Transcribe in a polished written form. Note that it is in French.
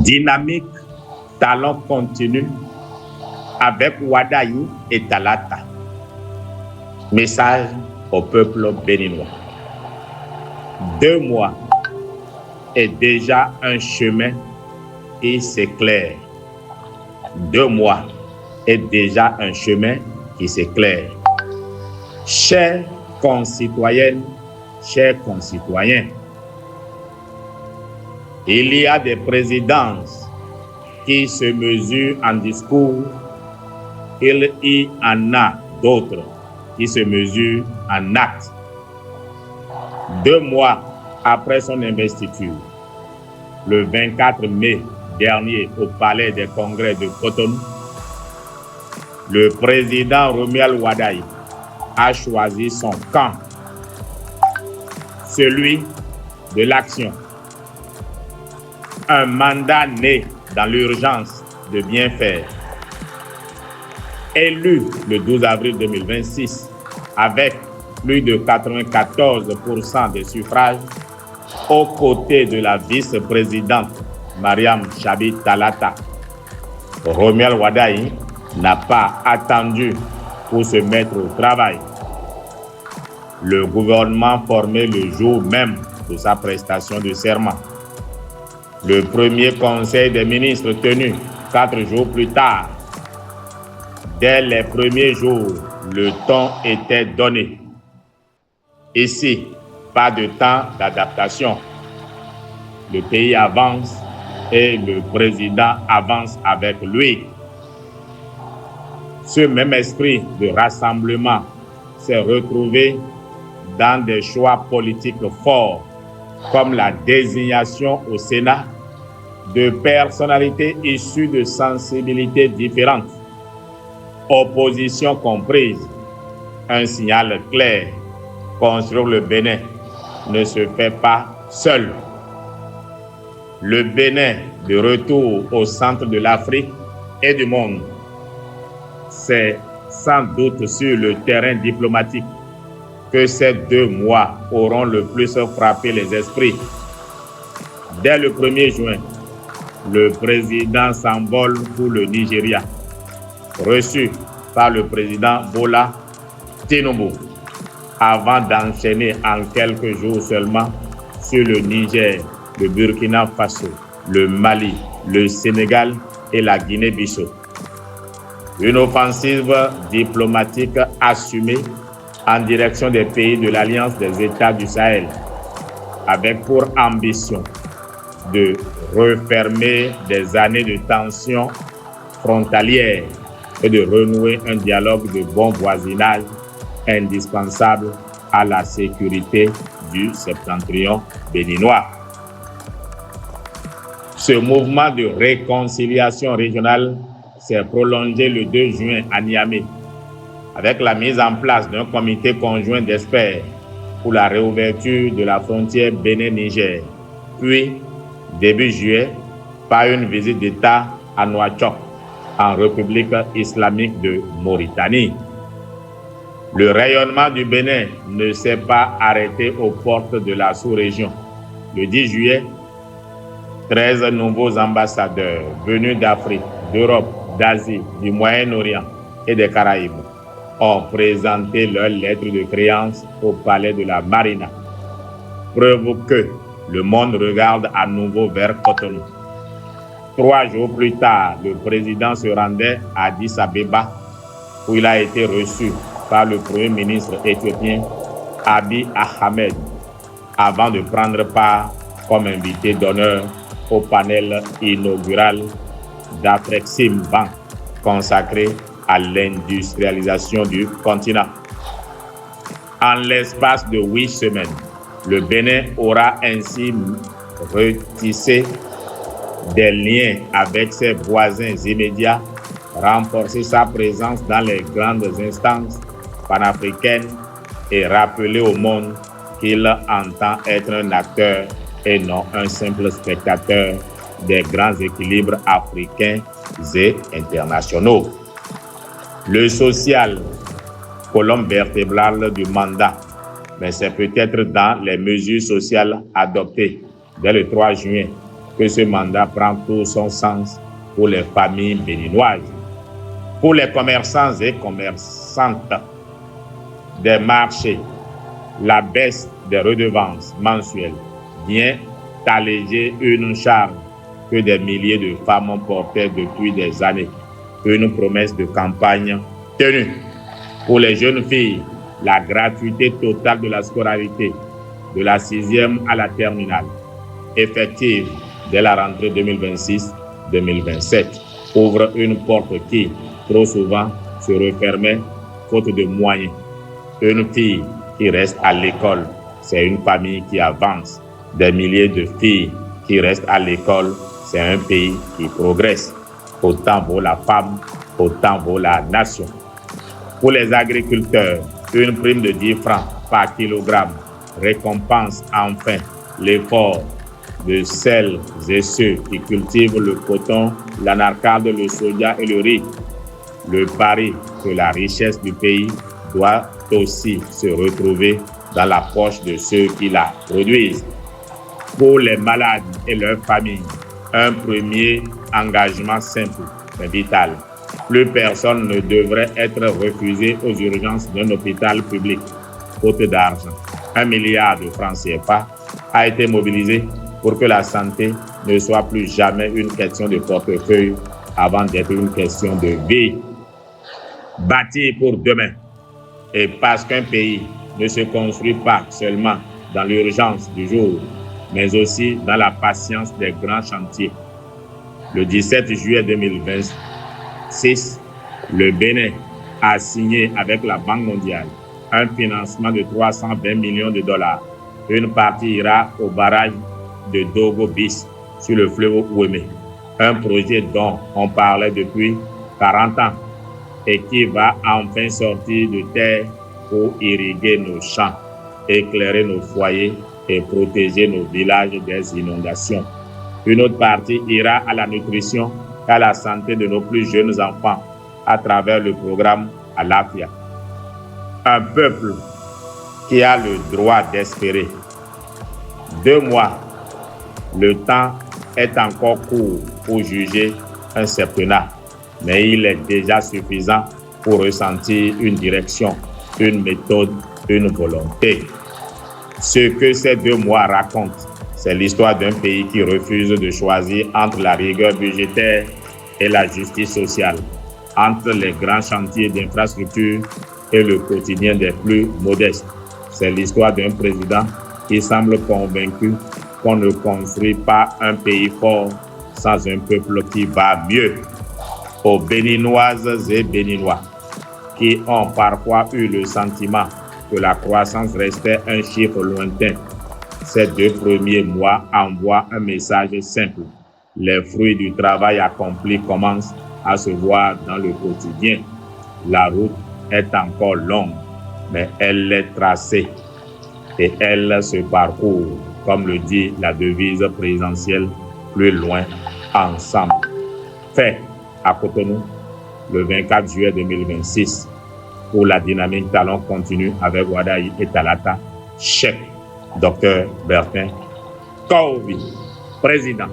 Dynamique, talent continu avec Wadayi et Talata. Message au peuple béninois. 2 mois est déjà un chemin qui s'éclaire. 2 mois est déjà un chemin qui s'éclaire. Chers concitoyennes, chers concitoyens, il y a des présidences qui se mesurent en discours, il y en a d'autres qui se mesurent en actes. 2 mois après son investiture, le 24 mai dernier au Palais des Congrès de Cotonou, le président Romuald Wadayi a choisi son camp, celui de l'action. Un mandat né dans l'urgence de bien faire. Élu le 12 avril 2026 avec plus de 94% des suffrages aux côtés de la vice-présidente Mariam Chabi Talata. Romuald Wadayi n'a pas attendu pour se mettre au travail. Le gouvernement formé le jour même de sa prestation de serment. Le premier conseil des ministres tenu 4 jours plus tard. Dès les premiers jours, le ton était donné. Ici, pas de temps d'adaptation. Le pays avance et le président avance avec lui. Ce même esprit de rassemblement s'est retrouvé dans des choix politiques forts, comme la désignation au Sénat de personnalités issues de sensibilités différentes, opposition comprise. Un signal clair: construire le Bénin ne se fait pas seul. Le Bénin, de retour au centre de l'Afrique et du monde, c'est sans doute sur le terrain diplomatique que ces 2 mois auront le plus frappé les esprits. Dès le 1er juin, le président s'envole pour le Nigeria, reçu par le président Bola Tinubu, avant d'enchaîner en quelques jours seulement sur le Niger, le Burkina Faso, le Mali, le Sénégal et la Guinée-Bissau. Une offensive diplomatique assumée en direction des pays de l'Alliance des États du Sahel, avec pour ambition de refermer des années de tensions frontalières et de renouer un dialogue de bon voisinage indispensable à la sécurité du septentrion béninois. Ce mouvement de réconciliation régionale s'est prolongé le 2 juin à Niamey, avec la mise en place d'un comité conjoint d'experts pour la réouverture de la frontière Bénin-Niger, puis, début juillet, par une visite d'État à Nouakchott, en République islamique de Mauritanie. Le rayonnement du Bénin ne s'est pas arrêté aux portes de la sous-région. Le 10 juillet, 13 nouveaux ambassadeurs venus d'Afrique, d'Europe, d'Asie, du Moyen-Orient et des Caraïbes ont présenté leurs lettres de créance au palais de la Marina. Preuve que le monde regarde à nouveau vers Cotonou. 3 jours plus tard, le président se rendait à Addis Abeba, où il a été reçu par le premier ministre éthiopien Abiy Ahmed, avant de prendre part comme invité d'honneur au panel inaugural d'Afrexim Bank consacré à l'industrialisation du continent. En l'espace de 8 semaines, le Bénin aura ainsi retissé des liens avec ses voisins immédiats, renforcé sa présence dans les grandes instances panafricaines et rappelé au monde qu'il entend être un acteur et non un simple spectateur des grands équilibres africains et internationaux. Le social, colonne vertébrale du mandat, mais c'est peut-être dans les mesures sociales adoptées dès le 3 juin que ce mandat prend tout son sens pour les familles béninoises. Pour les commerçants et commerçantes des marchés, la baisse des redevances mensuelles vient alléger une charge que des milliers de femmes ont portée depuis des années. Une promesse de campagne tenue. Pour les jeunes filles, la gratuité totale de la scolarité, de la 6e à la terminale, effective dès la rentrée 2026-2027, ouvre une porte qui, trop souvent, se refermait faute de moyens. Une fille qui reste à l'école, c'est une famille qui avance. Des milliers de filles qui restent à l'école, c'est un pays qui progresse. Autant vaut la femme, autant vaut la nation. Pour les agriculteurs, une prime de 10 francs par kilogramme récompense enfin l'effort de celles et ceux qui cultivent le coton, l'anacarde, le soja et le riz. Le pari que la richesse du pays doit aussi se retrouver dans la poche de ceux qui la produisent. Pour les malades et leurs familles, un premier engagement simple mais vital. Plus personne ne devrait être refusé aux urgences d'un hôpital public, faute d'argent. 1 milliard de francs CFA a été mobilisé pour que la santé ne soit plus jamais une question de portefeuille avant d'être une question de vie. Bâtir pour demain. Et parce qu'un pays ne se construit pas seulement dans l'urgence du jour, mais aussi dans la patience des grands chantiers. Le 17 juillet 2026, le Bénin a signé avec la Banque mondiale un financement de 320 millions de dollars. Une partie ira au barrage de Dogo-Bis sur le fleuve Ouémé, un projet dont on parlait depuis 40 ans et qui va enfin sortir de terre pour irriguer nos champs, éclairer nos foyers et protéger nos villages des inondations. Une autre partie ira à la nutrition et à la santé de nos plus jeunes enfants à travers le programme Alafia. Un peuple qui a le droit d'espérer. 2 mois, le temps est encore court pour juger un septennat, mais il est déjà suffisant pour ressentir une direction, une méthode, une volonté. Ce que ces 2 mois racontent, c'est l'histoire d'un pays qui refuse de choisir entre la rigueur budgétaire et la justice sociale, entre les grands chantiers d'infrastructure et le quotidien des plus modestes. C'est l'histoire d'un président qui semble convaincu qu'on ne construit pas un pays fort sans un peuple qui va mieux. Aux Béninoises et Béninois qui ont parfois eu le sentiment que la croissance restait un chiffre lointain, ces 2 premiers mois envoient un message simple. Les fruits du travail accompli commencent à se voir dans le quotidien. La route est encore longue, mais elle est tracée et elle se parcourt, comme le dit la devise présidentielle, plus loin ensemble. Fait à Cotonou, le 24 juillet 2026, pour la dynamique Talon continue avec Wadaï et Talata, chef Dr Bertin Kaobi, président.